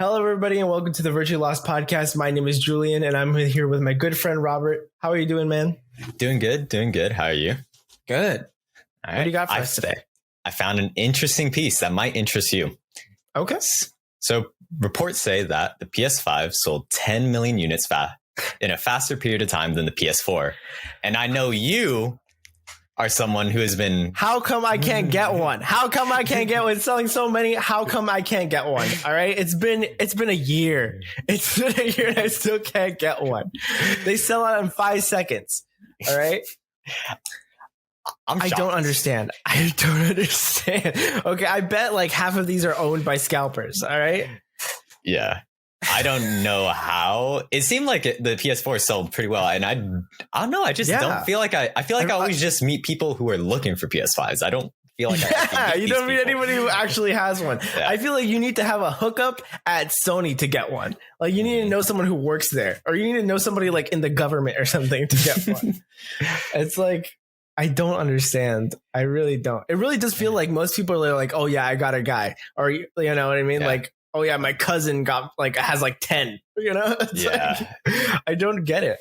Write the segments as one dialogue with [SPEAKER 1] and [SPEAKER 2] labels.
[SPEAKER 1] Hello, everybody, and welcome to the Virtually Lost podcast. My name is Julian, and I'm here with my good friend Robert. How are you doing, man?
[SPEAKER 2] Doing good. How are you?
[SPEAKER 1] Good.
[SPEAKER 2] All right.
[SPEAKER 1] What do you got for us today?
[SPEAKER 2] I found an interesting piece that might interest you.
[SPEAKER 1] Okay.
[SPEAKER 2] So reports say that the PS5 sold 10 million units in a faster period of time than the PS4. And I know you are someone who has been...
[SPEAKER 1] How come I can't get one? How come I can't get one? It's selling so many. How come I can't get one? All right. It's been a year. It's been a year and I still can't get one. They sell out in 5 seconds. All right. I don't understand. Okay. I bet like half of these are owned by scalpers. All right.
[SPEAKER 2] Yeah. I don't know how. It seemed like the PS4 sold pretty well, and I don't know. I just don't feel like I feel like I always just meet people who are looking for PS5s. I don't feel like
[SPEAKER 1] you don't meet anybody who actually has one. Yeah. I feel like you need to have a hookup at Sony to get one. Like you need to know someone who works there, or you need to know somebody like in the government or something to get one. It's like I don't understand. I really don't. It really does feel like most people are like, "Oh yeah, I got a guy," or you know what I mean, like. Oh yeah, my cousin has 10, you know? I don't get it.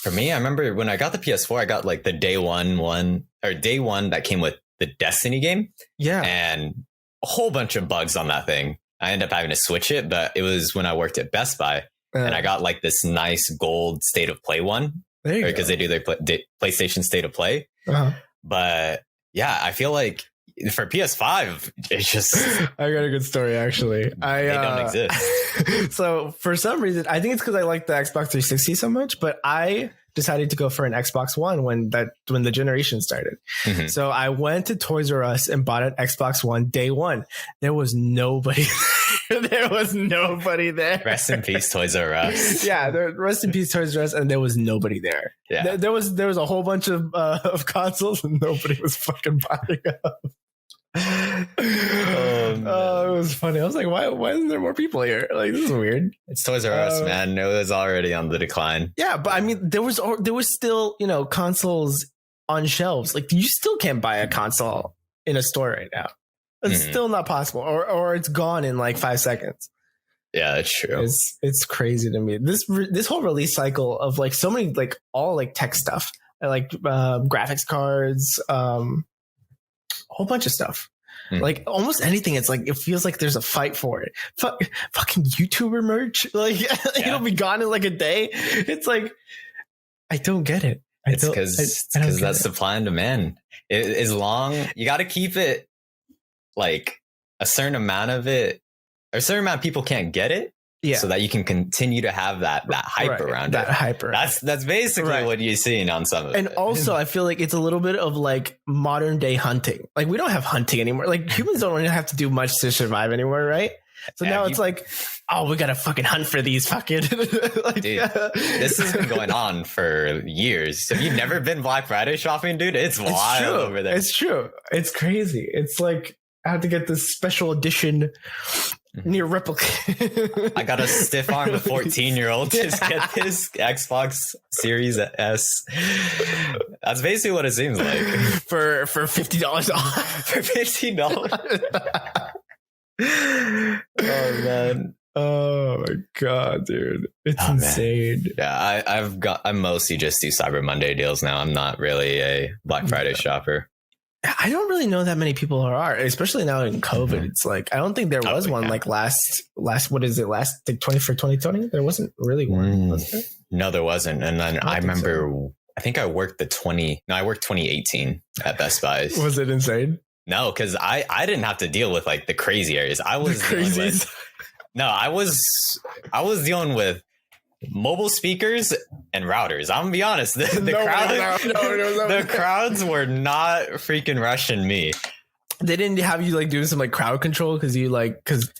[SPEAKER 2] For me, I remember when I got the PS4, I got like the day one that came with the Destiny game. Yeah. And a whole bunch of bugs on that thing. I ended up having to switch it, but it was when I worked at Best Buy and I got like this nice gold State of Play one because they do their PlayStation State of Play. Uh-huh. But yeah, I feel like for PS5, it's just...
[SPEAKER 1] I got a good story, actually. They
[SPEAKER 2] don't exist.
[SPEAKER 1] So for some reason, I think it's because I like the Xbox 360 so much, but I decided to go for an Xbox One when the generation started. Mm-hmm. So I went to Toys R Us and bought an Xbox One day one. There was nobody there.
[SPEAKER 2] Rest in peace, Toys R Us.
[SPEAKER 1] Yeah, rest in peace, Toys R Us, and there was nobody there. Yeah. There was a whole bunch of consoles and nobody was fucking buying up. It was funny. I was like, why isn't there more people here? Like, this is weird.
[SPEAKER 2] It's Toys R Us, man. It was already on the decline.
[SPEAKER 1] Yeah, but I mean, there was still, consoles on shelves. Like, you still can't buy a console in a store right now. It's still not possible, or it's gone in like 5 seconds.
[SPEAKER 2] Yeah, that's true.
[SPEAKER 1] It's crazy to me. This whole release cycle of like so many like all like tech stuff, like graphics cards, whole bunch of stuff. Like almost anything, it's like it feels like there's a fight for it. Fucking YouTuber merch, like it'll be gone in like a day. It's like I don't get it.
[SPEAKER 2] It's because that's supply and demand. As long you got to keep it like a certain amount of people can't get it. Yeah. So that you can continue to have that hype around it. That's basically what you're seeing on some of it.
[SPEAKER 1] And also, I feel like it's a little bit of like modern day hunting. Like we don't have hunting anymore. Like humans don't really have to do much to survive anymore, right? So now it's like, oh, we gotta fucking hunt for these fucking.
[SPEAKER 2] Dude, this has been going on for years. Have you never been Black Friday shopping, dude? It's wild over there.
[SPEAKER 1] It's true. It's crazy. It's like I have to get this special edition. NieR replica.
[SPEAKER 2] I got a stiff arm a 14-year-old to get this Xbox Series S. That's basically what it seems like.
[SPEAKER 1] For $50 off.
[SPEAKER 2] For $50. Oh man.
[SPEAKER 1] Oh my god, dude. It's insane.
[SPEAKER 2] Man. Yeah, I mostly just do Cyber Monday deals now. I'm not really a Black Friday shopper.
[SPEAKER 1] I don't really know that many people are, especially now in COVID. It's like I don't think there was one like last what is it? Last 2020? There wasn't really one. Was there?
[SPEAKER 2] No, there wasn't. And then I remember I think I worked 2018 at Best Buy.
[SPEAKER 1] Was it insane?
[SPEAKER 2] No, because I didn't have to deal with like the crazy areas. I was I was dealing with mobile speakers and routers. I'm gonna be honest. The crowds were not freaking rushing me.
[SPEAKER 1] They didn't have you like doing some like crowd control because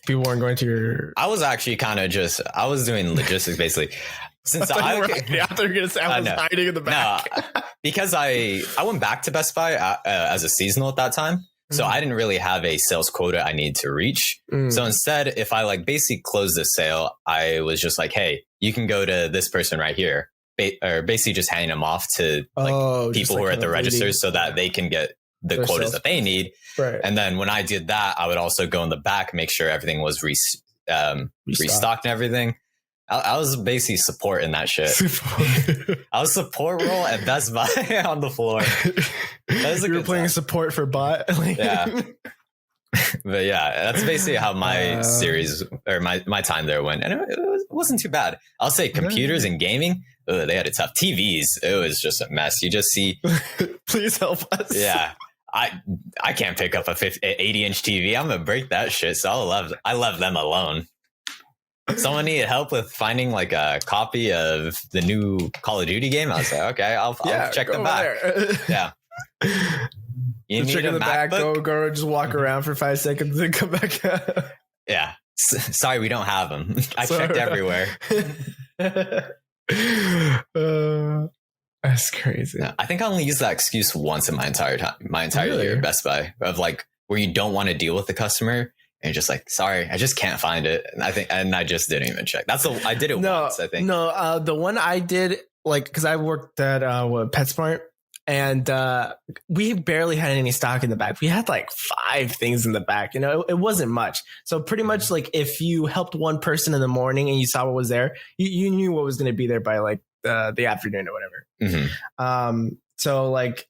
[SPEAKER 1] people weren't going to your.
[SPEAKER 2] I was actually kind of I was doing logistics basically. Since
[SPEAKER 1] I was hiding in the back.
[SPEAKER 2] No, because I went back to Best Buy as a seasonal at that time. So I didn't really have a sales quota I needed to reach. So instead, if I like basically closed the sale, I was just like, hey, you can go to this person right here. Or basically just handing them off to like people who are at the registers so that they can get the quotas that they need. Right. And then when I did that, I would also go in the back, make sure everything was restocked and everything. I was basically support in that shit. I was support role at Best Buy on the floor.
[SPEAKER 1] You were playing support for bot.
[SPEAKER 2] Yeah. But yeah, that's basically how my series or my time there went. And it wasn't too bad. I'll say computers and gaming, they had it tough. TVs, it was just a mess. You just see.
[SPEAKER 1] Please help us.
[SPEAKER 2] Yeah. I can't pick up a 80-inch TV. I'm going to break that shit. So I love them alone. Someone needed help with finding like a copy of the new Call of Duty game. I was like, okay, I'll check the back. Yeah. You
[SPEAKER 1] check in the back, go just walk around for 5 seconds and come back out.
[SPEAKER 2] Yeah. Sorry, we don't have them. I checked everywhere.
[SPEAKER 1] That's crazy.
[SPEAKER 2] Yeah, I think I only used that excuse once in my entire year at Best Buy, of like where you don't want to deal with the customer and just like, sorry, I just can't find it. And I just didn't even check. I did it once, I think.
[SPEAKER 1] No, the one I did, like, because I worked at PetSmart, and we barely had any stock in the back. We had like 5 things in the back. You know, it wasn't much. So pretty much like if you helped one person in the morning and you saw what was there, you knew what was going to be there by like the afternoon or whatever.
[SPEAKER 2] Mm-hmm.
[SPEAKER 1] So like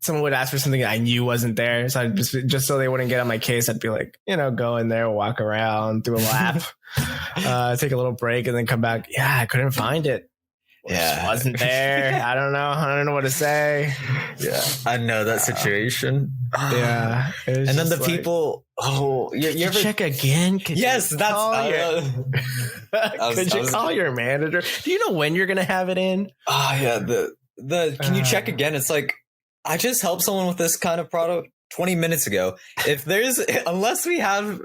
[SPEAKER 1] someone would ask for something I knew wasn't there. So I'd just so they wouldn't get on my case, I'd be like, you know, go in there, walk around, do a lap, take a little break, and then come back. Yeah, I couldn't find it.
[SPEAKER 2] Yeah,
[SPEAKER 1] it wasn't there. I don't know what to say.
[SPEAKER 2] Yeah, I know that situation.
[SPEAKER 1] Yeah,
[SPEAKER 2] and then the people. Oh, you ever
[SPEAKER 1] check again? Could
[SPEAKER 2] yes, that's.
[SPEAKER 1] Could you call your manager? Do you know when you're gonna have it in?
[SPEAKER 2] Oh yeah, the can you check again? It's like, I just helped someone with this kind of product 20 minutes ago. Unless we have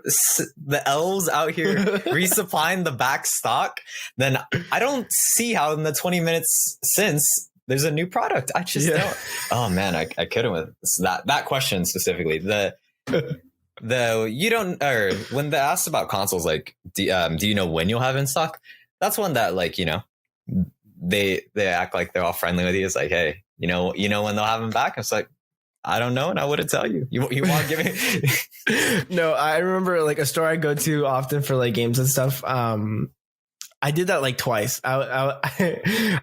[SPEAKER 2] the elves out here resupplying the back stock, then I don't see how in the 20 minutes since there's a new product. I just don't. Oh man, I couldn't with that question specifically. You don't, or when they asked about consoles, like, do you know when you'll have in stock? That's one that, like, you know, they act like they're all friendly with you. It's like, hey, you know when they'll have them back? It's like, I don't know, and I wouldn't tell you. You want to give me?
[SPEAKER 1] No, I remember like a store I go to often for like games and stuff. I did that like twice. I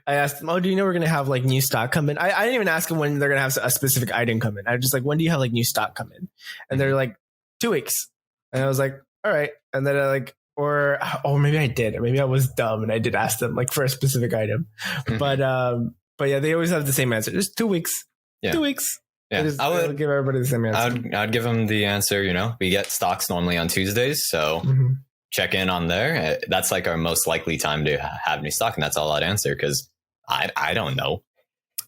[SPEAKER 1] asked them, "Oh, do you know we're gonna have like new stock come in?" I didn't even ask them when they're gonna have a specific item come in. I was just like, "When do you have like new stock come in?" And they're like, 2 weeks. And I was like, "All right." And then or maybe I did. Maybe I was dumb and I did ask them like for a specific item. But yeah, they always have the same answer. Just 2 weeks. Yeah. 2 weeks.
[SPEAKER 2] Yeah,
[SPEAKER 1] I would give everybody the same answer.
[SPEAKER 2] I'd give them the answer. You know, we get stocks normally on Tuesdays, so check in on there. That's like our most likely time to have new stock, and that's all I'd answer because I don't know.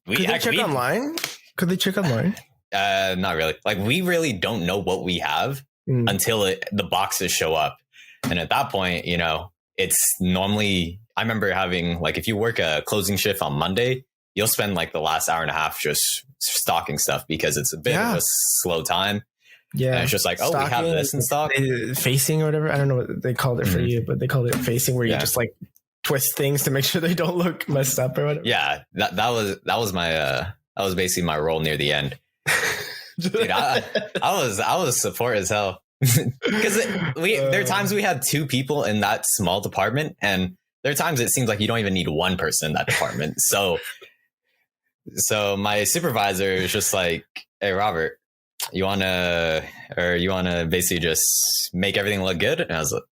[SPEAKER 1] Could they check online? Could they check online?
[SPEAKER 2] Not really. Like, we really don't know what we have until the boxes show up, and at that point, you know, it's normally. I remember having, like, if you work a closing shift on Monday, you'll spend like the last hour and a half just stocking stuff because it's a bit of a slow time. Yeah. And it's just like, oh, stocking, we have this in stock.
[SPEAKER 1] Facing or whatever. I don't know what they called it for you, but they called it facing, where you just like twist things to make sure they don't look messed up or whatever. Yeah.
[SPEAKER 2] That was my, that was basically my role near the end. Dude, I was support as hell. Because there are times we had 2 people in that small department, and there are times it seems like you don't even need 1 person in that department. So my supervisor is just like, "Hey, Robert, you wanna basically just make everything look good?"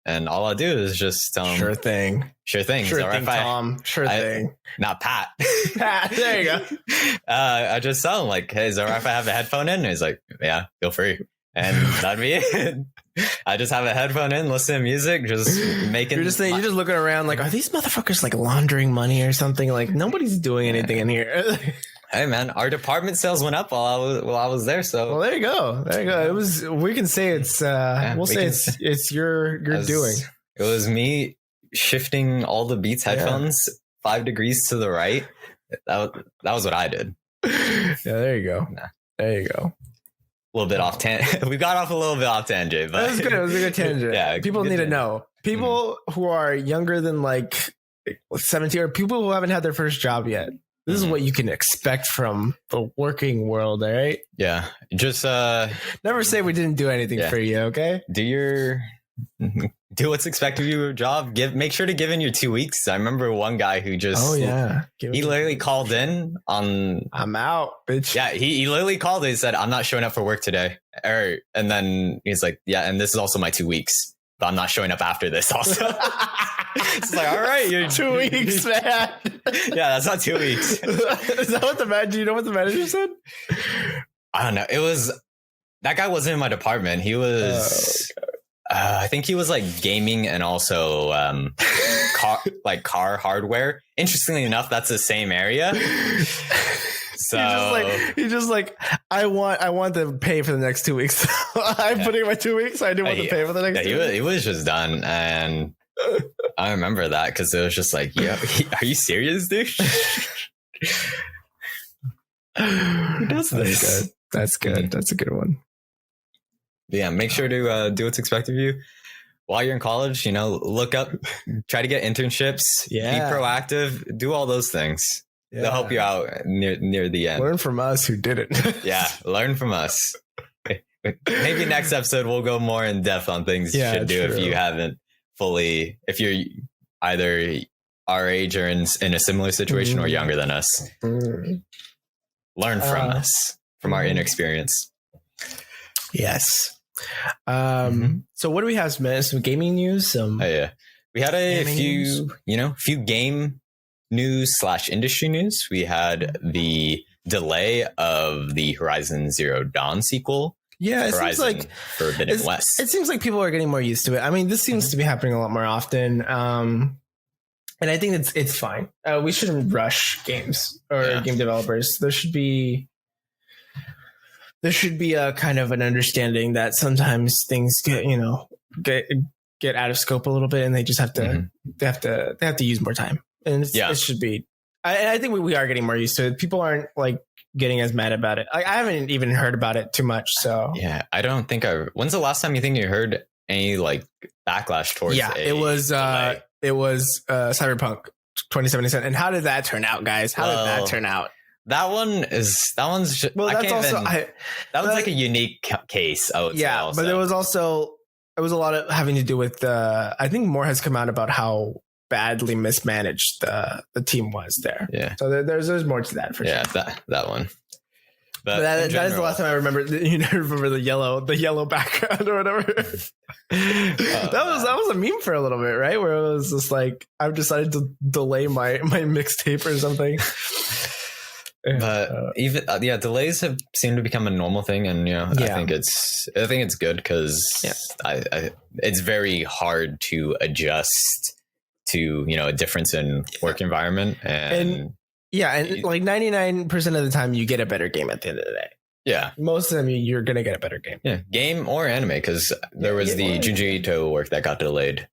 [SPEAKER 2] And all I do is just tell him,
[SPEAKER 1] Sure thing.
[SPEAKER 2] Is that right,
[SPEAKER 1] Tom. Sure thing.
[SPEAKER 2] Not Pat.
[SPEAKER 1] Pat, there you go.
[SPEAKER 2] I just tell him, like, "Hey, is that right if I have a headphone in?" And he's like, "Yeah, feel free." And that'd be it. I just have a headphone in, listen to music, just making.
[SPEAKER 1] You're just looking around like, are these motherfuckers like laundering money or something? Like, nobody's doing anything in here.
[SPEAKER 2] Hey man, our department sales went up while I was there. So
[SPEAKER 1] well, there you go. We can say it's it's your doing.
[SPEAKER 2] It was me shifting all the Beats headphones 5 degrees to the right. That was what I did.
[SPEAKER 1] Yeah, there you go. There you go.
[SPEAKER 2] A little bit off tangent. We got off a little bit off tangent, but
[SPEAKER 1] that was good. It was a good tangent. Yeah, people need to know. People who are younger than like 17, or people who haven't had their first job yet. This is what you can expect from the working world, all right?
[SPEAKER 2] Yeah. Just
[SPEAKER 1] never say we didn't do anything for you, okay?
[SPEAKER 2] Do your do what's expected of your job. Make sure to give in your 2 weeks. I remember one guy who just he literally called in on
[SPEAKER 1] I'm out, bitch.
[SPEAKER 2] Yeah, he literally called and he said, I'm not showing up for work today. And then he's like, yeah, and this is also my 2 weeks, but I'm not showing up after this also. It's like, all right, you're
[SPEAKER 1] 2 weeks, man.
[SPEAKER 2] Yeah, that's not 2 weeks.
[SPEAKER 1] Is that what do you know what the manager said?
[SPEAKER 2] I don't know. That guy wasn't in my department. He was I think he was like gaming and also car hardware. Interestingly enough, that's the same area. So he just like I want to pay for the next 2 weeks. I'm putting my 2 weeks. I do want to pay for the next 2 weeks. He was just done, and I remember that because it was just like, yeah, are you serious, dude? Who does this?
[SPEAKER 1] That's good. That's a good one.
[SPEAKER 2] Yeah, make sure to do what's expected of you while you're in college. Look up, try to get internships, be proactive, do all those things. Yeah. They'll help you out near the end.
[SPEAKER 1] Learn from us who did it.
[SPEAKER 2] Yeah, learn from us. Maybe next episode we'll go more in depth on things you should do if you haven't fully, if you're either our age or in a similar situation or younger than us. Learn from us, from our inexperience.
[SPEAKER 1] Yes. So what do we have? Some gaming news.
[SPEAKER 2] We had a few game news / industry news. We had the delay of the Horizon Zero Dawn sequel.
[SPEAKER 1] Yeah, it seems like
[SPEAKER 2] Forbidden West.
[SPEAKER 1] It seems like people are getting more used to it. I mean, this seems to be happening a lot more often. And I think it's fine. We shouldn't rush games or game developers. There should be a kind of an understanding that sometimes things get out of scope a little bit, and they just have to they have to use more time. And it should be. I think we are getting more used to it. People aren't like getting as mad about it. I haven't even heard about it too much. So
[SPEAKER 2] yeah, I don't think when's the last time you think you heard any like backlash towards?
[SPEAKER 1] Yeah, it was Cyberpunk 2077. And how did that turn out, guys? How did that turn out?
[SPEAKER 2] That one's like a unique case. I would say also.
[SPEAKER 1] But it was a lot of having to do with I think more has come out about how badly mismanaged the team was there. Yeah. So there's more to that for sure.
[SPEAKER 2] Yeah, that one.
[SPEAKER 1] But that is the last time I remember. Remember the yellow background or whatever. That was a meme for a little bit, right? Where it was just like I've decided to delay my mixtape or something.
[SPEAKER 2] But delays have seemed to become a normal thing, and I think it's good because it's very hard to adjust to a difference in work environment and like 99% of the time you get a better game at the end of the day. Yeah, most of them you're gonna get a better game. Yeah, game or anime, because there was the Junji Ito work that got delayed.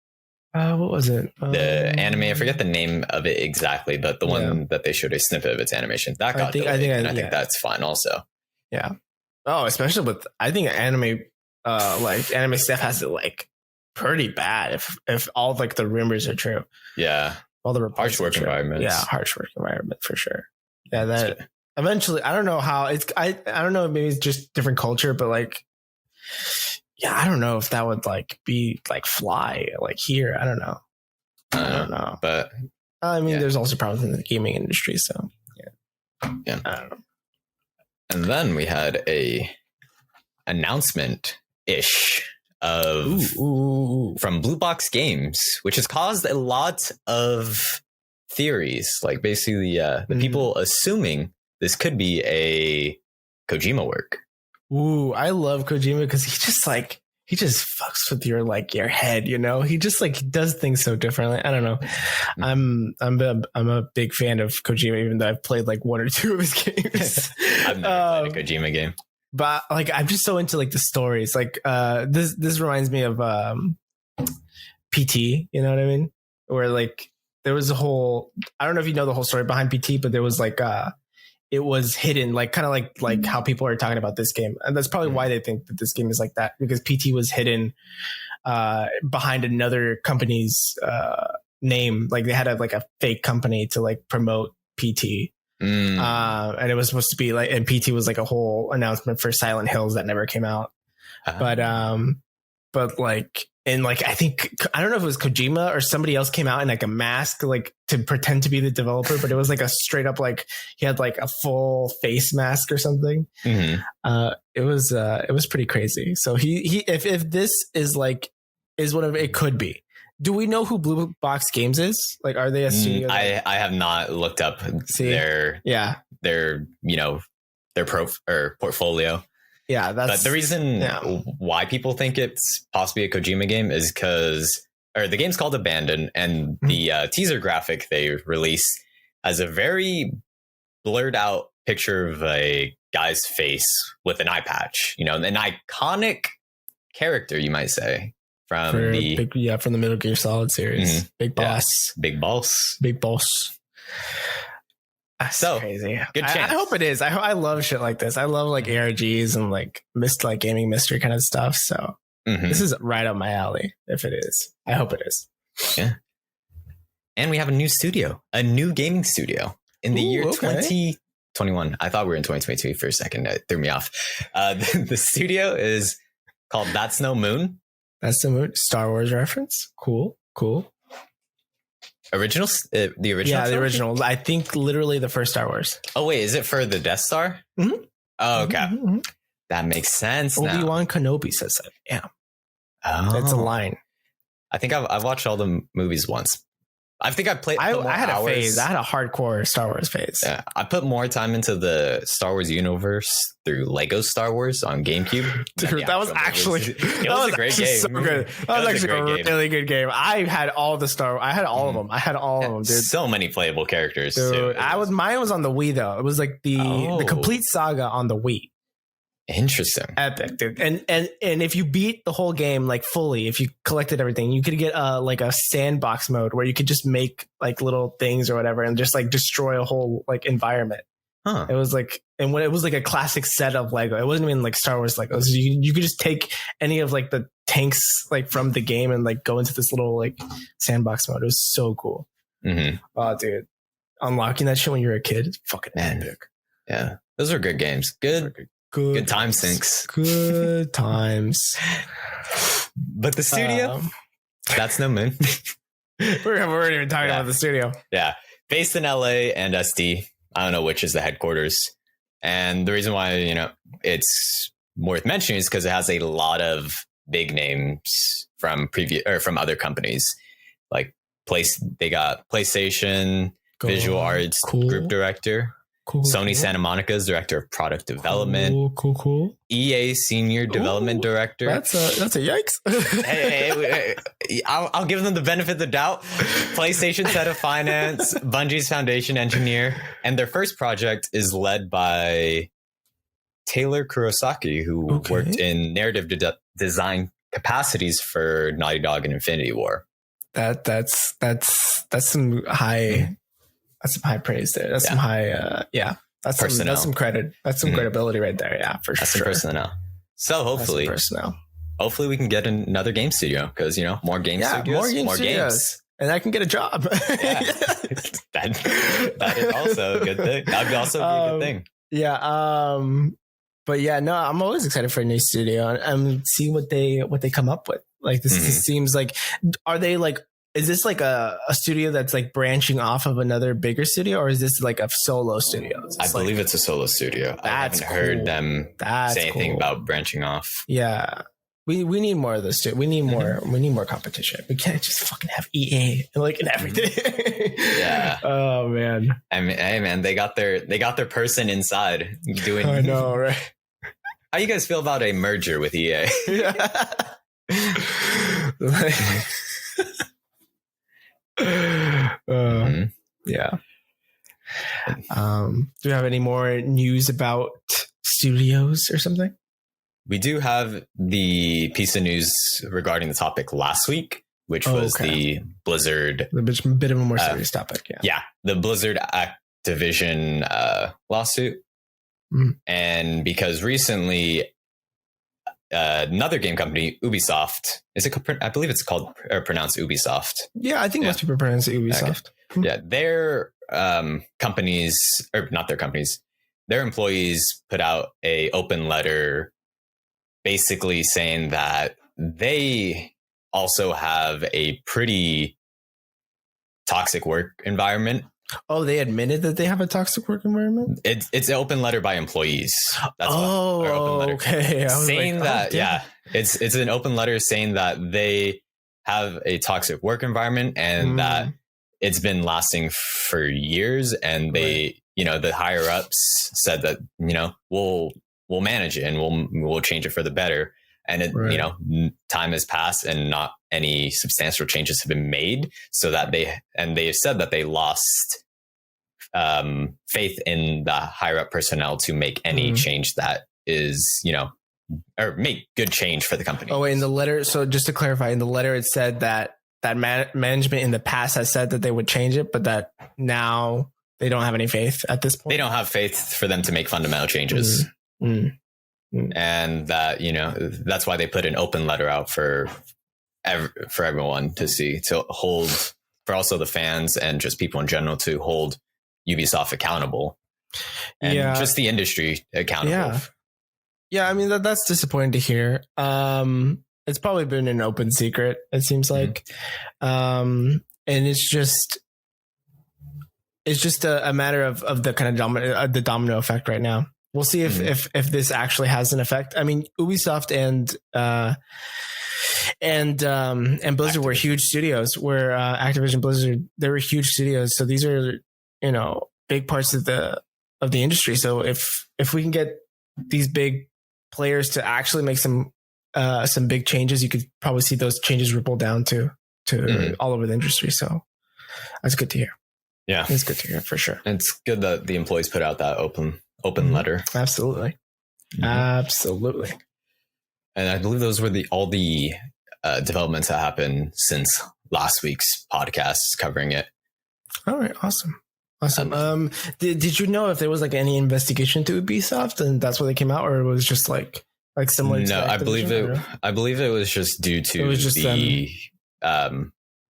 [SPEAKER 1] What was it?
[SPEAKER 2] The anime, I forget the name of it exactly, but the one that they showed a snippet of its animation that got delayed. I think that's fine also.
[SPEAKER 1] Yeah. Oh, especially with I think anime stuff has it like pretty bad if all like the rumors are true.
[SPEAKER 2] Yeah.
[SPEAKER 1] All the
[SPEAKER 2] harsh work environments.
[SPEAKER 1] Yeah, harsh work environment for sure. Yeah, that eventually I don't know how it's I don't know, maybe it's just different culture, but like I don't know if that would like be like fly like here. I don't know.
[SPEAKER 2] But
[SPEAKER 1] I mean, there's also problems in the gaming industry. So
[SPEAKER 2] yeah,
[SPEAKER 1] I don't know.
[SPEAKER 2] And then we had a announcement ish from Blue Box Games, which has caused a lot of theories. Like basically, the people assuming this could be a Kojima work.
[SPEAKER 1] Ooh, I love Kojima because he just fucks with your head, he just like does things so differently. I don't know. I'm a big fan of Kojima, even though I've played like one or two of his games.
[SPEAKER 2] I've never played a Kojima game,
[SPEAKER 1] but like I'm just so into like the stories. Like this reminds me of PT. You know what I mean? Where like there was a whole. I don't know if you know the whole story behind PT, but there was like it was hidden, like kind of like how people are talking about this game. And that's probably why they think that this game is like that, because PT was hidden behind another company's name. Like they had a fake company to like promote PT. And it was supposed to be like, and PT was like a whole announcement for Silent Hills that never came out. But like and like I don't know if it was Kojima or somebody else came out in like a mask like to pretend to be the developer, but it was like a straight up like he had like a full face mask or something. It was pretty crazy. So he if this is whatever it could be. Do we know who Blue Box Games is? Like, are they a studio?
[SPEAKER 2] I have not looked up their portfolio.
[SPEAKER 1] Yeah,
[SPEAKER 2] but the reason why people think it's possibly a Kojima game is the game's called Abandon, and the teaser graphic they released has a very blurred out picture of a guy's face with an eye patch. You know, an iconic character, you might say, from the
[SPEAKER 1] Metal Gear Solid series. Big Boss.
[SPEAKER 2] Big Boss.
[SPEAKER 1] Big Boss. That's
[SPEAKER 2] so
[SPEAKER 1] crazy.
[SPEAKER 2] Good chance.
[SPEAKER 1] I hope it is. I love shit like this. I love like ARGs and like gaming mystery kind of stuff. So this is right up my alley. If it is, I hope it is.
[SPEAKER 2] Yeah. And we have a new studio, a new gaming studio in the year 2021. I thought we were in 2022 for a second. It threw me off. The studio is called That's No Moon.
[SPEAKER 1] That's the Moon. Star Wars reference. Cool.
[SPEAKER 2] The original.
[SPEAKER 1] Yeah, the original. I think literally the first Star Wars.
[SPEAKER 2] Oh wait, is it for the Death Star?
[SPEAKER 1] Mm-hmm.
[SPEAKER 2] Oh, okay. Mm-hmm. That makes sense.
[SPEAKER 1] Obi-Wan Kenobi says that. Yeah.
[SPEAKER 2] Oh.
[SPEAKER 1] It's a line.
[SPEAKER 2] I think I've watched all the movies once. I think I played.
[SPEAKER 1] I had a phase. I had a hardcore Star Wars phase.
[SPEAKER 2] Yeah, I put more time into the Star Wars universe through Lego Star Wars on GameCube.
[SPEAKER 1] Dude, that was actually
[SPEAKER 2] it was a great game.
[SPEAKER 1] So good. That was actually a really good game. I had all the I had all of them. I had all of them, dude.
[SPEAKER 2] So many playable characters.
[SPEAKER 1] Dude, too. Mine was on the Wii though. It was like the complete saga on the Wii.
[SPEAKER 2] Interesting.
[SPEAKER 1] Epic, dude. And if you beat the whole game like fully, if you collected everything, you could get like a sandbox mode where you could just make like little things or whatever and just like destroy a whole like environment.
[SPEAKER 2] Huh.
[SPEAKER 1] It was like, and when it was like a classic set of Lego, it wasn't even like Star Wars Legos. You could just take any of like the tanks like from the game and like go into this little like sandbox mode. It was so cool. Oh, dude, unlocking that shit when you're a kid, it's fucking epic.
[SPEAKER 2] Yeah, those were good games. Good time sinks.
[SPEAKER 1] Good times.
[SPEAKER 2] But the studio, That's No Moon.
[SPEAKER 1] we're even talking about the studio.
[SPEAKER 2] Yeah. Based in LA and SD. I don't know which is the headquarters. And the reason why, it's worth mentioning is because it has a lot of big names from other companies. Like they got PlayStation, Visual Arts Group Director. Sony Santa Monica's Director of Product Development.
[SPEAKER 1] Cool.
[SPEAKER 2] EA Senior Development Director.
[SPEAKER 1] That's a yikes.
[SPEAKER 2] hey, I'll give them the benefit of the doubt. PlayStation's Head of Finance, Bungie's Foundation Engineer, and their first project is led by Taylor Kurosaki, who worked in narrative design capacities for Naughty Dog and Infinity War.
[SPEAKER 1] That's some high. That's some high praise there. That's some high, That's some credit. That's some credibility right there. Yeah, for
[SPEAKER 2] that's
[SPEAKER 1] sure.
[SPEAKER 2] Some personnel. So hopefully we can get another game studio because more game studios, more games,
[SPEAKER 1] and I can get a job.
[SPEAKER 2] that is also a good thing. That would also be a good thing.
[SPEAKER 1] Yeah. But yeah, no, I'm always excited for a new studio and see what they come up with. Like this seems like, are they like? Is this like a studio that's like branching off of another bigger studio, or is this like a solo studio?
[SPEAKER 2] I believe it's a solo studio. I haven't heard them say anything about branching off.
[SPEAKER 1] Yeah. We need more of this too. We need more. We need more competition. We can't just fucking have EA like in everything.
[SPEAKER 2] Yeah.
[SPEAKER 1] Oh man.
[SPEAKER 2] I mean, hey man, they got their person inside doing.
[SPEAKER 1] I know, right?
[SPEAKER 2] How you guys feel about a merger with EA?
[SPEAKER 1] Yeah. Yeah. Do you have any more news about studios or something?
[SPEAKER 2] We do have the piece of news regarding the topic last week, which was the Blizzard.
[SPEAKER 1] A bit of a more serious topic. Yeah.
[SPEAKER 2] Yeah. The Blizzard Activision lawsuit. And because recently another game company, Ubisoft, I believe it's called or pronounced Ubisoft.
[SPEAKER 1] Yeah, I think most people pronounce it Ubisoft.
[SPEAKER 2] Okay. Yeah, their companies, or not their companies, their employees put out a open letter basically saying that they also have a pretty toxic work environment.
[SPEAKER 1] Oh, they admitted that they have a toxic work environment?
[SPEAKER 2] It's an open letter by employees. That's
[SPEAKER 1] okay.
[SPEAKER 2] Saying that, it's an open letter saying that they have a toxic work environment and that it's been lasting for years. And they, the higher ups said that, we'll manage it and we'll change it for the better. And it, time has passed and not any substantial changes have been made, so that they have said that they lost faith in the higher up personnel to make any change that is, or make good change for the company.
[SPEAKER 1] Oh, in the letter. So just to clarify, in the letter, it said that management in the past has said that they would change it, but that now they don't have any faith at this point.
[SPEAKER 2] They don't have faith for them to make fundamental changes. And that, that's why they put an open letter out for everyone to see, to hold, for also the fans and just people in general, to hold Ubisoft accountable and just the industry accountable.
[SPEAKER 1] Yeah. I mean, that's disappointing to hear. It's probably been an open secret, it seems like. And it's just a matter of the kind of the domino effect right now. We'll see if this actually has an effect. I mean, Ubisoft and Blizzard were huge studios. Where Activision Blizzard, they were huge studios. So these are big parts of the industry. So if we can get these big players to actually make some big changes, you could probably see those changes ripple down to all over the industry. So that's good to hear.
[SPEAKER 2] Yeah,
[SPEAKER 1] it's good to hear for sure.
[SPEAKER 2] And it's good that the employees put out that open letter.
[SPEAKER 1] Absolutely. Absolutely.
[SPEAKER 2] And I believe those were all the developments that happened since last week's podcast covering it.
[SPEAKER 1] All right. Awesome. Did you know if there was like any investigation to Ubisoft and that's why they came out, or it was just like similar to
[SPEAKER 2] I believe it was just due to the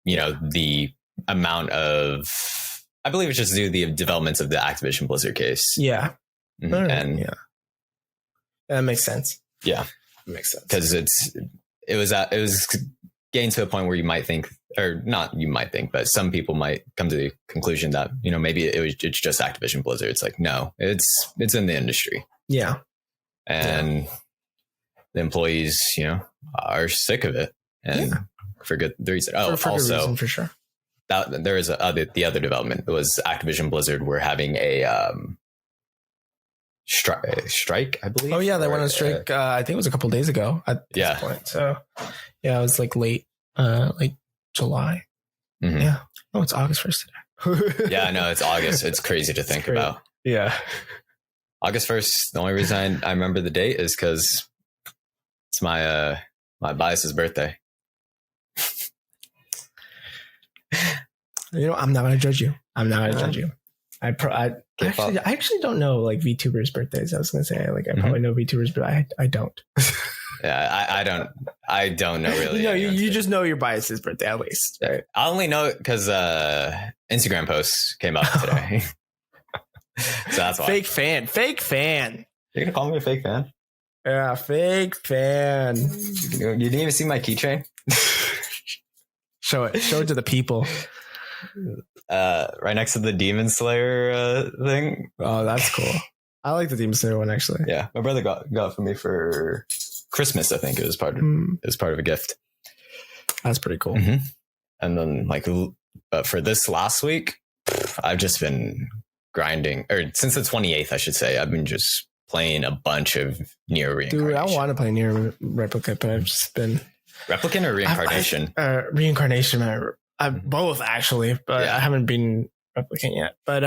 [SPEAKER 2] the amount of, I believe it's just due to the developments of the Activision Blizzard case.
[SPEAKER 1] Yeah.
[SPEAKER 2] Right. And
[SPEAKER 1] that makes sense.
[SPEAKER 2] Yeah.
[SPEAKER 1] It makes sense.
[SPEAKER 2] Because it was getting to a point where you might think, or not you might think, but some people might come to the conclusion that, maybe it's just Activision Blizzard. It's like, no, it's in the industry.
[SPEAKER 1] Yeah.
[SPEAKER 2] And the employees, are sick of it. And for good reason. Oh,
[SPEAKER 1] for
[SPEAKER 2] also,
[SPEAKER 1] good reason, for sure.
[SPEAKER 2] That there is the other development. It was Activision Blizzard were having a strike, I believe.
[SPEAKER 1] Oh yeah, they went on strike. I think it was a couple of days ago at this point. So yeah, it was like late July. Yeah. Oh, it's August 1st today.
[SPEAKER 2] Yeah, no, it's August. It's crazy to think about.
[SPEAKER 1] Yeah.
[SPEAKER 2] August 1st. The only reason I remember the date is because it's my bias's birthday.
[SPEAKER 1] I'm not going to judge you. I actually don't know like VTubers' birthdays. I was going to say I probably know VTubers, but I don't.
[SPEAKER 2] Yeah, I don't know really.
[SPEAKER 1] You just know your bias's birthday at least. Right?
[SPEAKER 2] I only know it because Instagram posts came out today. So that's why.
[SPEAKER 1] Fake fan.
[SPEAKER 2] You're gonna call me a fake fan?
[SPEAKER 1] Yeah, fake fan.
[SPEAKER 2] You didn't even see my keychain?
[SPEAKER 1] Show it to the people.
[SPEAKER 2] Right next to the Demon Slayer thing.
[SPEAKER 1] Oh, that's cool. I like the Demon Slayer one actually.
[SPEAKER 2] Yeah, my brother got it for me for Christmas. I think it was part of a gift.
[SPEAKER 1] That's pretty cool.
[SPEAKER 2] And then for this last week, I've just been grinding, or since the 28th, I should say. I've been just playing a bunch of NieR Reincarnation. Dude,
[SPEAKER 1] I want to play NieR Replicant, but I've just been
[SPEAKER 2] Replicant or Reincarnation.
[SPEAKER 1] Reincarnation. Both actually, but I haven't been Replicant yet. But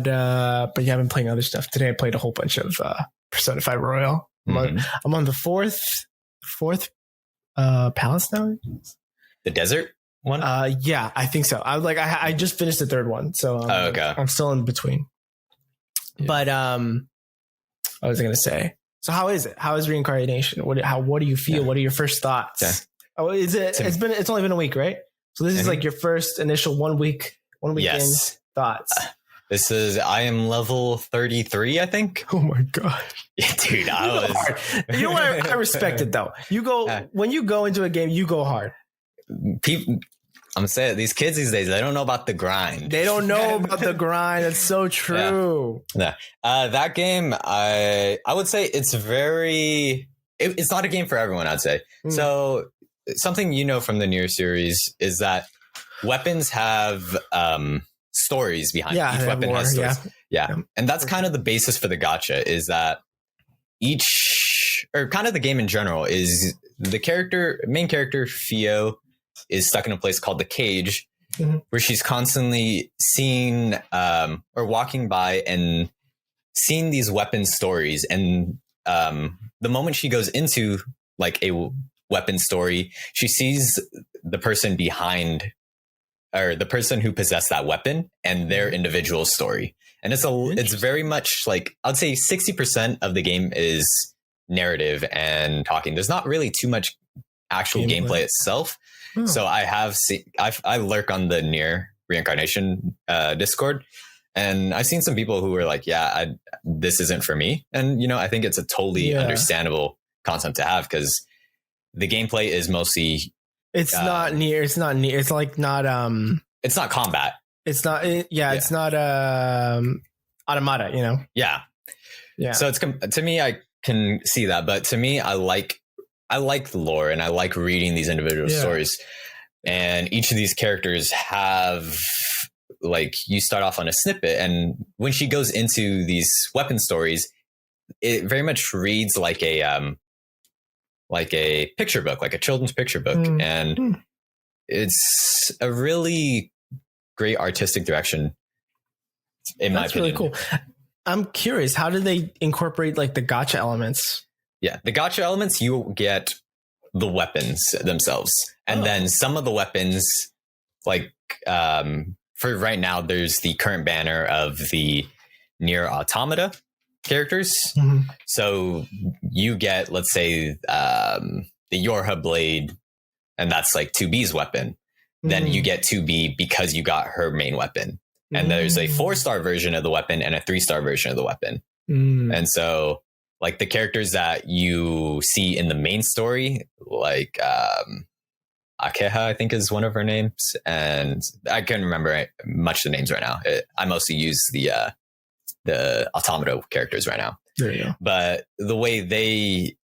[SPEAKER 1] yeah, I've been playing other stuff. Today I played a whole bunch of Persona 5 Royal. I'm on the fourth palace now. The
[SPEAKER 2] desert one?
[SPEAKER 1] Yeah, I think so. I just finished the third one, so
[SPEAKER 2] okay.
[SPEAKER 1] I'm still in between. Yeah. But what was I going to say? So how is it? How is Reincarnation? What do you feel? Yeah. What are your first thoughts? Yeah. Oh, is it? It's only been a week, right? So this is like your first initial one week in thoughts.
[SPEAKER 2] I am level 33, I think.
[SPEAKER 1] Oh my god.
[SPEAKER 2] Yeah, dude,
[SPEAKER 1] You know what? I respect it though. When you go into a game, you go hard.
[SPEAKER 2] People, I'm saying these kids these days, they don't know about the grind.
[SPEAKER 1] They don't know about the grind. That's so true.
[SPEAKER 2] Yeah. That game, I would say it's it's not a game for everyone, I'd say. So something from the NieR series is that weapons have stories behind it. Each weapon has stories. Yeah. And that's kind of the basis for the gacha, is that kind of the game in general is the main character, Fio, is stuck in a place called the cage, where she's constantly seeing or walking by and seeing these weapon stories. And the moment she goes into like a weapon story, she sees the person behind, or the person who possessed that weapon, and their individual story. And it's very much like, I'd say 60% of the game is narrative and talking. There's not really too much actual gameplay itself. So I lurk on the NieR Reincarnation Discord, and I've seen some people who were like, this isn't for me. And, I think it's a totally understandable concept to have, because the gameplay is mostly, it's not NieR. It's not NieR. It's like not, it's not combat. It's not, it's not, automata, Yeah. So it's, to me, I can see that, but to me, I like the lore, and I like reading these individual stories. And each of these characters have, like, you start off on a snippet, and when she goes into these weapon stories, it very much reads like a picture book, like a children's picture book. And it's a really great artistic direction, in my opinion. That's really cool. I'm curious, how do they incorporate like the gacha elements? Yeah, the gacha elements, you get the weapons themselves. And then some of the weapons, like for right now, there's the current banner of the NieR Automata characters. So you get, let's say, the Yorha blade, and that's like 2B's weapon. Then you get 2B because you got her main weapon. And there's a 4-star version of the weapon and a 3-star version of the weapon. And so, like, the characters that you see in the main story, like Akeha, I think is one of her names. And I can't remember much of the names right now. I mostly use the Automata characters right now. There you go. But the way they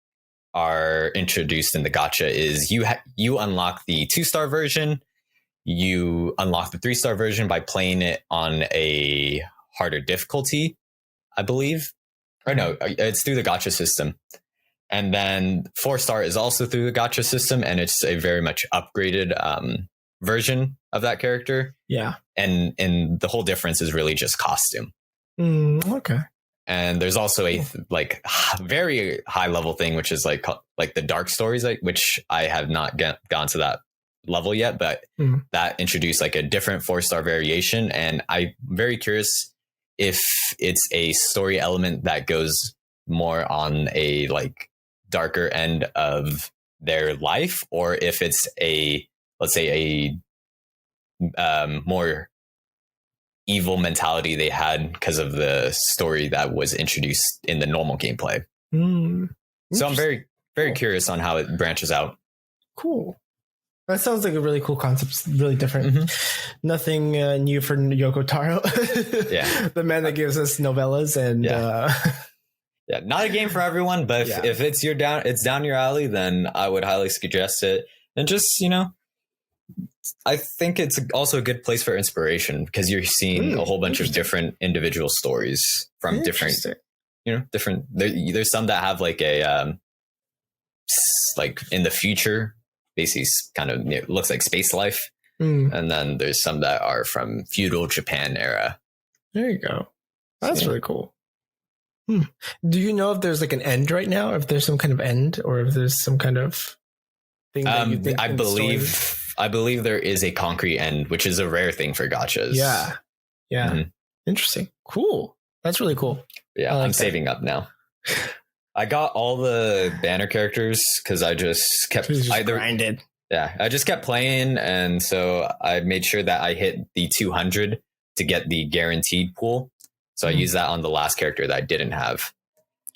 [SPEAKER 2] are introduced in the gacha is you unlock the 2-star version. You unlock the 3-star version by playing it on a harder difficulty, I believe. Or no, it's through the gacha system. And then 4-star is also through the gacha system, and it's a very much upgraded version of that character. Yeah. And the whole difference is really just costume. Okay. And there's also a like very high level thing, which is like the dark stories, which I have not gone to that level yet, but that introduced like a different 4-star variation. And I'm very curious if it's a story element that goes more on a like darker end of their life, or if it's let's say a more evil mentality they had because of the story that was introduced in the normal gameplay. So I'm very, very curious on how it branches out. Cool. That sounds like a really cool concept. It's really different. Nothing new for Yoko Taro. The man that gives us novellas and not a game for everyone, but if it's down your alley, then I would highly suggest it. And just, I think it's also a good place for inspiration, because you're seeing a whole bunch of different individual stories from different. There's some that have like a like in the future, basically kind of looks like space life, and then there's some that are from feudal Japan era. There you go. That's really cool. Do you know if there's like an end right now, if there's some kind of end, or if there's some kind of thing that you think? I believe there is a concrete end, which is a rare thing for gachas. Yeah. Interesting. Cool. That's really cool. Yeah, I'm saving up now. I got all the banner characters because I just kept grinded. Yeah, I just kept playing, and so I made sure that I hit the 200 to get the guaranteed pool. So I used that on the last character that I didn't have.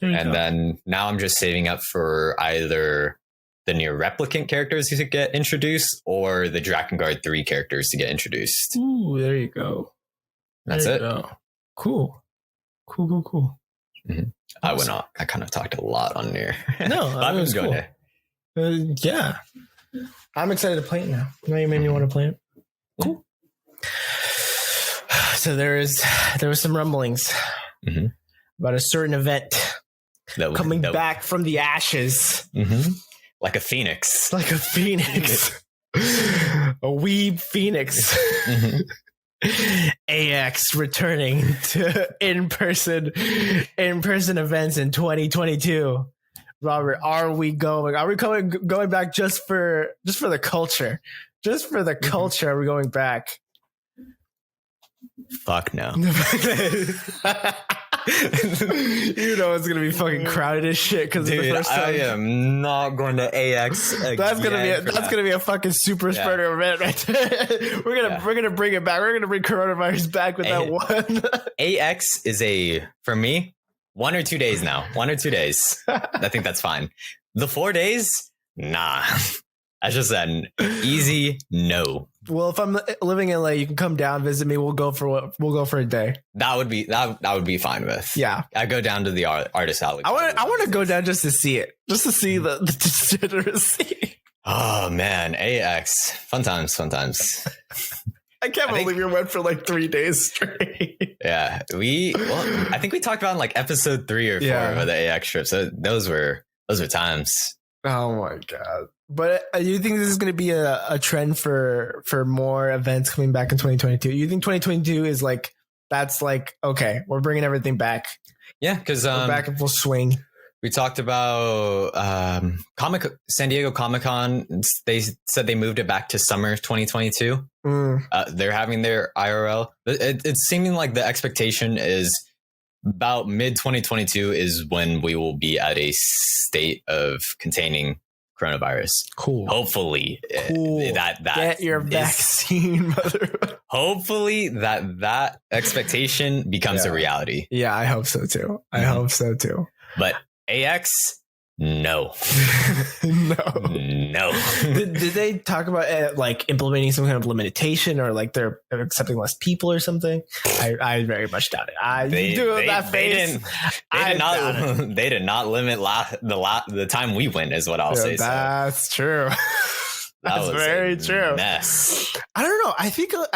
[SPEAKER 2] And then now I'm just saving up for either the NieR Replicant characters to get introduced or the Drakengard 3 characters to get introduced.
[SPEAKER 1] Ooh, there you go.
[SPEAKER 2] That's it.
[SPEAKER 1] Cool.
[SPEAKER 2] Mm-hmm. I went on. I kind of talked a lot on NieR.
[SPEAKER 1] No,
[SPEAKER 2] I've been going
[SPEAKER 1] cool. Yeah. I'm excited to play it now. Now you made me want to play it. Cool. So there was some rumblings about a certain event coming back from the ashes.
[SPEAKER 2] Like a phoenix.
[SPEAKER 1] Like a phoenix. A weeb phoenix. AX returning to in-person events in 2022. Robert, are we going back just for the culture? Just for the culture, are we going back?
[SPEAKER 2] Fuck no.
[SPEAKER 1] You know it's gonna be fucking crowded as shit because the first time.
[SPEAKER 2] I am not going to AX again.
[SPEAKER 1] That's gonna be a fucking super spreader event right there. We're gonna bring it back. We're gonna bring coronavirus back with that one.
[SPEAKER 2] AX is for me 1 or 2 days now. 1 or 2 days. I think that's fine. The 4 days, nah. That's just an easy no.
[SPEAKER 1] Well, if I'm living in LA, you can come down, visit me. We'll go for a day.
[SPEAKER 2] That would be fine with.
[SPEAKER 1] Yeah,
[SPEAKER 2] I go down to the artist alley.
[SPEAKER 1] I want to go down just to see it, just to see the degeneracy.
[SPEAKER 2] Oh man, AX, fun times.
[SPEAKER 1] I can't believe you went for like 3 days straight.
[SPEAKER 2] Yeah, I think we talked about in like episode 3 or 4 of the AX trip. So those were times.
[SPEAKER 1] Oh my god. But you think this is going to be a trend for more events coming back in 2022? You think 2022 is like, that's like, okay, we're bringing everything back.
[SPEAKER 2] Yeah, because
[SPEAKER 1] we're back in full swing.
[SPEAKER 2] We talked about San Diego Comic-Con. They said they moved it back to summer 2022. They're having their IRL. It's seeming like the expectation is about mid 2022 is when we will be at a state of containing coronavirus.
[SPEAKER 1] Cool.
[SPEAKER 2] Hopefully, that
[SPEAKER 1] get your vaccine, mother.
[SPEAKER 2] Hopefully that expectation becomes a reality.
[SPEAKER 1] Yeah, I hope so too. I hope so too.
[SPEAKER 2] But AX, no. No.
[SPEAKER 1] Did they talk about like implementing some kind of limitation or like they're accepting less people or something? I very much doubt it. They
[SPEAKER 2] did not limit the time we went, is what I'll say.
[SPEAKER 1] That's true. That's very true.
[SPEAKER 2] Mess.
[SPEAKER 1] I don't know. I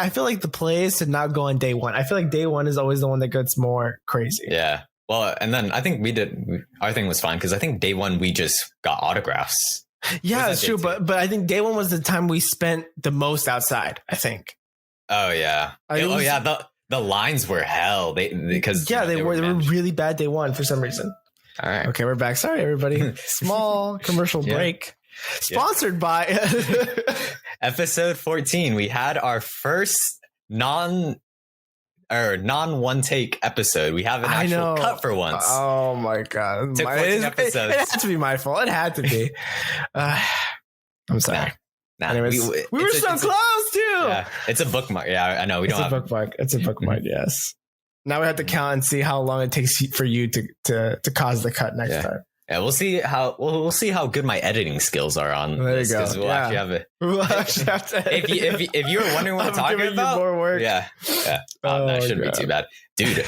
[SPEAKER 1] feel like the play is to not go on day one. I feel like day one is always the one that gets more crazy.
[SPEAKER 2] Yeah. Well, and then I think our thing was fine because I think day one we just got autographs.
[SPEAKER 1] Yeah, it's true. But I think day one was the time we spent the most outside, I think.
[SPEAKER 2] Oh, yeah. The lines were hell. They were
[SPEAKER 1] really bad day one for some reason.
[SPEAKER 2] All right.
[SPEAKER 1] Okay, we're back. Sorry, everybody. Small commercial break. Sponsored by
[SPEAKER 2] episode 14. We had our first non one take episode. We have an actual cut for once.
[SPEAKER 1] Oh my god!
[SPEAKER 2] Took 14 episodes.
[SPEAKER 1] It had to be my fault. It had to be. I'm sorry. Anyways, we were so close too.
[SPEAKER 2] Yeah, it's a bookmark. Yeah, I know.
[SPEAKER 1] It's a bookmark. Yes. Now we have to count and see how long it takes for you to cause the cut next time.
[SPEAKER 2] Yeah, we'll see how good my editing skills are on.
[SPEAKER 1] There you go.
[SPEAKER 2] We'll actually have to. If you were wondering what I'm talking about,
[SPEAKER 1] more work.
[SPEAKER 2] Yeah. That shouldn't be too bad, dude.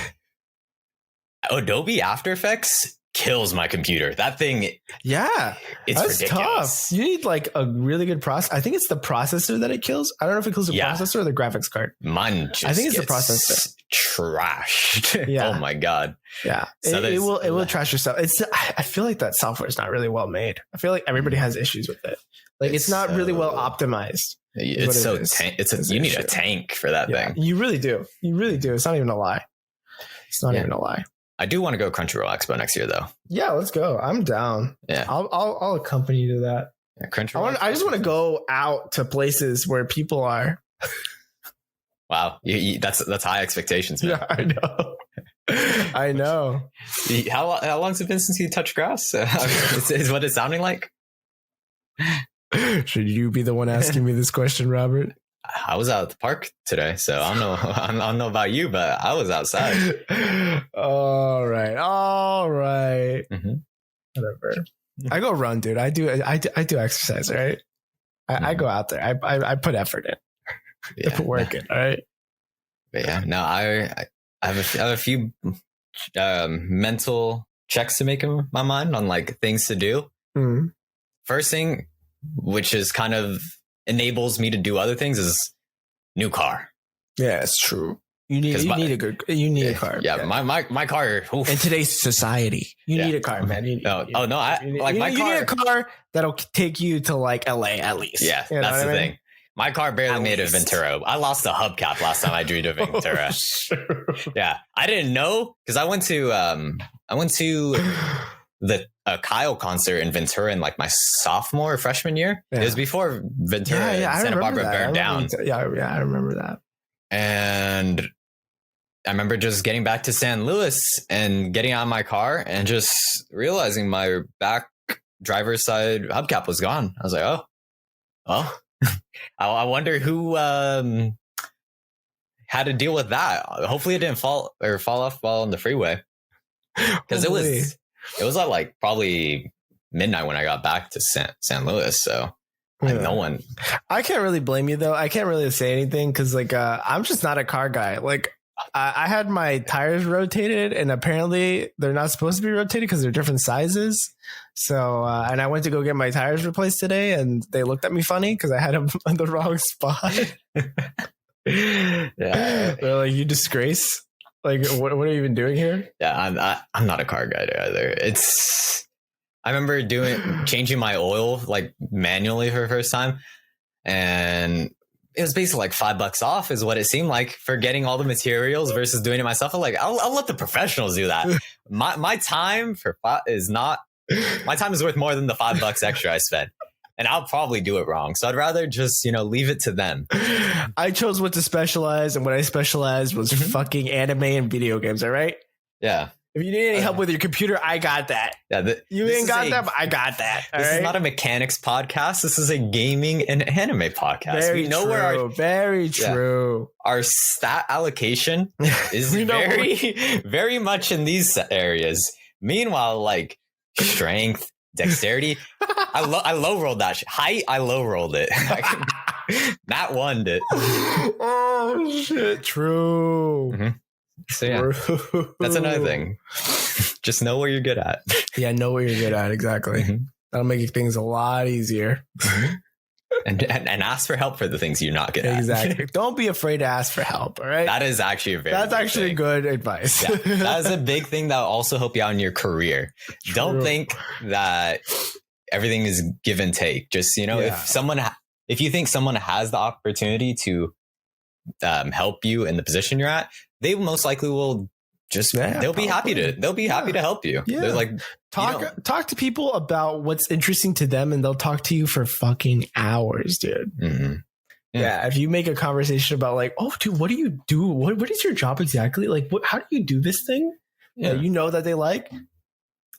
[SPEAKER 2] Adobe After Effects kills my computer. That thing, it's
[SPEAKER 1] that's
[SPEAKER 2] ridiculous.
[SPEAKER 1] Tough. You need like a really good process. I think it's the processor that it kills. I don't know if it kills the processor or the graphics card.
[SPEAKER 2] Mine just,
[SPEAKER 1] I think it's the processor.
[SPEAKER 2] Trashed. Yeah. Oh my god.
[SPEAKER 1] Yeah. So it will trash yourself. I feel like that software is not really well made. I feel like everybody has issues with it. Like it's not really well optimized.
[SPEAKER 2] It's so you need a tank for that thing.
[SPEAKER 1] You really do. It's not even a lie. Even a lie.
[SPEAKER 2] I do want to go Crunchyroll Expo next year, though.
[SPEAKER 1] Yeah, let's go. I'm down.
[SPEAKER 2] Yeah,
[SPEAKER 1] I'll accompany you to that.
[SPEAKER 2] Yeah, Crunchyroll.
[SPEAKER 1] I just want to go out to places where people are.
[SPEAKER 2] Wow, that's high expectations, man.
[SPEAKER 1] Yeah, I know.
[SPEAKER 2] How long's it been since you touched grass? Is what it's sounding like?
[SPEAKER 1] Should you be the one asking me this question, Robert?
[SPEAKER 2] I was out at the park today, so I don't know. I don't know about you, but I was outside.
[SPEAKER 1] All right.
[SPEAKER 2] Mm-hmm.
[SPEAKER 1] Whatever. I go run, dude. I do exercise, right? I go out there. I put effort in. I put work in. All right.
[SPEAKER 2] But yeah, no, I have a few mental checks to make in my mind on like things to do.
[SPEAKER 1] Mm-hmm.
[SPEAKER 2] First thing, which is kind of enables me to do other things, is new car.
[SPEAKER 1] Yeah, it's true. You need a car.
[SPEAKER 2] Yeah, my car. Oof.
[SPEAKER 1] In today's society, you need a car, man. You need a car that'll take you to like LA at least.
[SPEAKER 2] Yeah, that's the thing. My car barely made a Ventura. I lost the hubcap last time I drove a Ventura. Yeah, I didn't know because I went to the Kyle concert in Ventura in like my sophomore or freshman year. Yeah. It was before Ventura and Santa Barbara burned down.
[SPEAKER 1] I remember that.
[SPEAKER 2] And I remember just getting back to San Luis and getting out of my car and just realizing my back driver's side hubcap was gone. I was like, oh, well, I wonder who had to deal with that. Hopefully it didn't fall off while on the freeway. Because it was at like probably midnight when I got back to San Luis. So like no one.
[SPEAKER 1] I can't really blame you though. I can't really say anything because like I'm just not a car guy. Like I had my tires rotated and apparently they're not supposed to be rotated because they're different sizes. So and I went to go get my tires replaced today and they looked at me funny because I had them on the wrong spot. Yeah, they're like, you disgrace. Like, what are you even doing here?
[SPEAKER 2] Yeah, I'm not a car guy either. I remember changing my oil like manually for the first time, and it was basically like $5 off is what it seemed like for getting all the materials versus doing it myself. I'm like, I'll let the professionals do that. My time is worth more than the $5 extra I spent. And I'll probably do it wrong. So I'd rather just, leave it to them.
[SPEAKER 1] I chose what to specialize. And what I specialized was fucking anime and video games. All right.
[SPEAKER 2] Yeah.
[SPEAKER 1] If you need any help with your computer, I got that. Yeah. You ain't got that, but I got that.
[SPEAKER 2] This is not a mechanics podcast. This is a gaming and anime podcast.
[SPEAKER 1] Very true.
[SPEAKER 2] Our stat allocation is very much in these areas. Meanwhile, like strength, dexterity, I low rolled that shit. Height, I low rolled it. Not one did.
[SPEAKER 1] Oh shit! True.
[SPEAKER 2] Mm-hmm. So yeah, that's another thing. Just know what you're good at.
[SPEAKER 1] Yeah, know what you're good at. Exactly. Mm-hmm. That'll make things a lot easier.
[SPEAKER 2] And ask for help for the things you're not good at.
[SPEAKER 1] Exactly. Don't be afraid to ask for help. All right.
[SPEAKER 2] That is actually
[SPEAKER 1] good advice.
[SPEAKER 2] Yeah, that is a big thing that will also help you out in your career. True. Don't think that everything is give and take. Just, if you think someone has the opportunity to help you in the position you're at, they most likely will just, they'll be happy to help you. Yeah. They're like,
[SPEAKER 1] talk to people about what's interesting to them and they'll talk to you for fucking hours, dude. Mm-hmm. Yeah. If you make a conversation about like, oh dude, what do you do? What is your job exactly? Like, how do you do this thing? Yeah. That they like,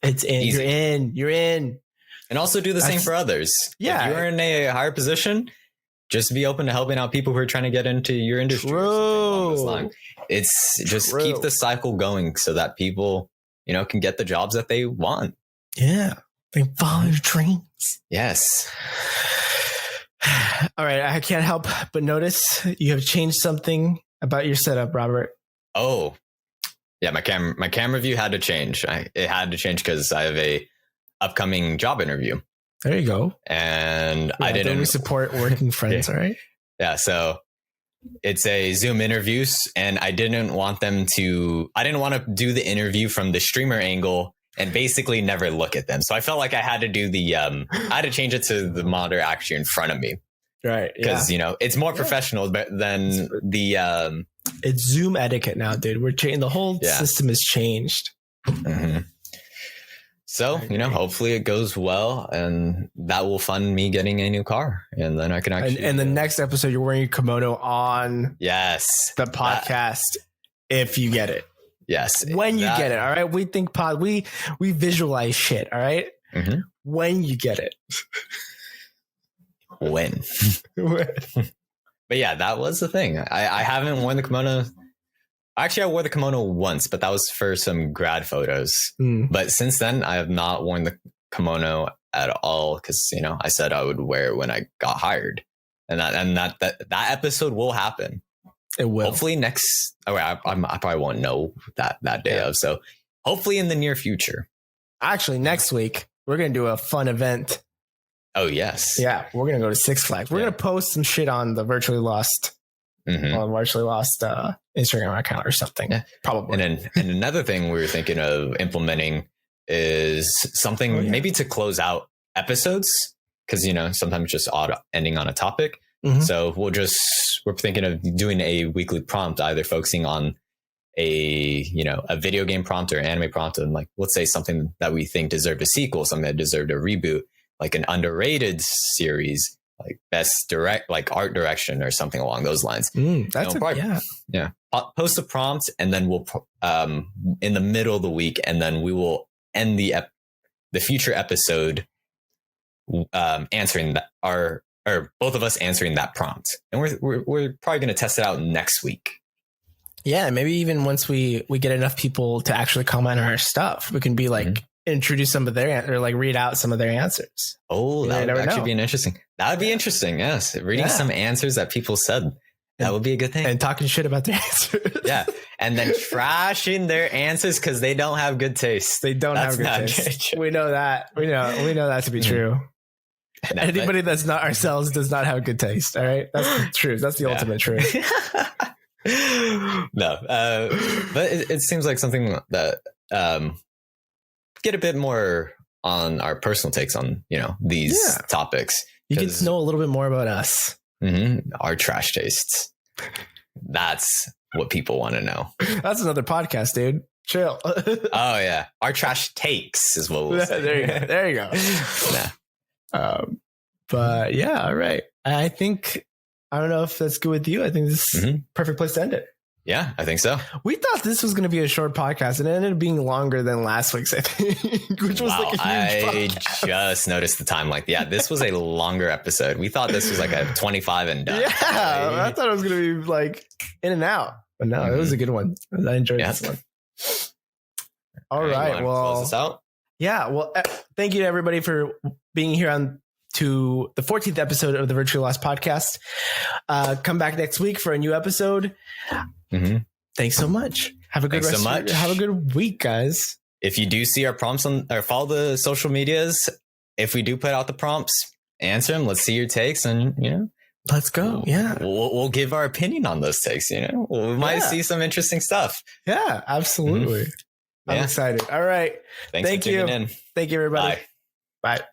[SPEAKER 1] it's in, easy. You're in.
[SPEAKER 2] And also do the same for others. Yeah. If you're in a higher position, just be open to helping out people who are trying to get into your industry. True. It's just keep the cycle going so that people, can get the jobs that they want.
[SPEAKER 1] Yeah. They follow your dreams.
[SPEAKER 2] Yes.
[SPEAKER 1] All right. I can't help but notice you have changed something about your setup, Robert.
[SPEAKER 2] Oh, yeah. My camera view had to change. It had to change because I have a upcoming job interview.
[SPEAKER 1] There you go.
[SPEAKER 2] And I didn't.
[SPEAKER 1] We support working friends, all right?
[SPEAKER 2] Yeah. So it's a Zoom interview, and I didn't want to do the interview from the streamer angle and basically never look at them. So I felt like I had to do I had to change it to the monitor actually in front of me.
[SPEAKER 1] Right.
[SPEAKER 2] Because, it's more professional than the.
[SPEAKER 1] It's Zoom etiquette now, dude. We're changing. The whole system has changed.
[SPEAKER 2] Mm-hmm. So, hopefully it goes well and that will fund me getting a new car. And then I can actually.
[SPEAKER 1] And the next episode, you're wearing a kimono on the podcast if you get it.
[SPEAKER 2] Yes.
[SPEAKER 1] When you get it. All right. We think we visualize shit. All right. Mm-hmm. When you get it.
[SPEAKER 2] When? But yeah, that was the thing. I haven't worn the kimono. Actually, I wore the kimono once, but that was for some grad photos. But since then, I have not worn the kimono at all because, you know, I said I would wear it when I got hired. And that episode will happen.
[SPEAKER 1] It will.
[SPEAKER 2] Hopefully next. Oh, I probably won't know that day of. So hopefully in the near future.
[SPEAKER 1] Actually, next week, we're going to do a fun event.
[SPEAKER 2] Oh, yes.
[SPEAKER 1] Yeah, we're going to go to Six Flags. We're going to post some shit on the Virtually Lost Instagram account or something. Yeah. Probably. And
[SPEAKER 2] another thing we were thinking of implementing is something maybe to close out episodes, because, you know, sometimes just ending on a topic. So we're thinking of doing a weekly prompt, either focusing on a video game prompt or anime prompt, and like, let's say something that we think deserved a sequel, something that deserved a reboot, like an underrated series, like best like art direction or something along those lines.
[SPEAKER 1] That's
[SPEAKER 2] Post a prompt, and then we'll in the middle of the week, and then we will end the future episode answering that, or both of us answering that prompt, and we're probably going to test it out next week.
[SPEAKER 1] Yeah, maybe even once we get enough people to actually comment on our stuff, we can be like introduce some of their or like read out some of their answers.
[SPEAKER 2] Oh, that would actually be interesting. That would be interesting. Yes, reading some answers that people said. That would be a good thing.
[SPEAKER 1] And talking shit about their answers.
[SPEAKER 2] Yeah, and then trashing their answers because they don't have good taste.
[SPEAKER 1] They don't have good taste. We know that. We know that to be true. No, anybody that's not ourselves does not have good taste. All right, that's the truth. That's the ultimate truth.
[SPEAKER 2] No, but it seems like something that get a bit more on our personal takes on, you know, these topics.
[SPEAKER 1] You get to know a little bit more about us.
[SPEAKER 2] Our trash tastes. That's what people want to know.
[SPEAKER 1] That's another podcast, dude. Chill.
[SPEAKER 2] Oh yeah, our trash takes is what we'll say.
[SPEAKER 1] There you go. But yeah, all right. I think, I don't know if that's good with you. I think this is a perfect place to end it.
[SPEAKER 2] Yeah, I think so.
[SPEAKER 1] We thought this was going to be a short podcast, and it ended up being longer than last week's, I think, which was like a huge podcast.
[SPEAKER 2] I just noticed the time. Like, yeah, this was a longer episode. We thought this was like a 25 and done.
[SPEAKER 1] Yeah, I thought it was going to be like in and out, but no, it was a good one. I enjoyed this one. All right, well,
[SPEAKER 2] close this out.
[SPEAKER 1] Yeah, well, thank you to everybody for being here on to the 14th episode of the Virtually Lost podcast. Come back next week for a new episode. Thanks so much. Have a good rest. Have a good week, guys.
[SPEAKER 2] If you do see our prompts or follow the social medias, if we do put out the prompts, answer them. Let's see your takes, and
[SPEAKER 1] let's go.
[SPEAKER 2] We'll give our opinion on those takes. We might see some interesting stuff.
[SPEAKER 1] Yeah, absolutely. I'm excited. All right.
[SPEAKER 2] Thank you.
[SPEAKER 1] Thank you, everybody.
[SPEAKER 2] Bye.
[SPEAKER 1] Bye.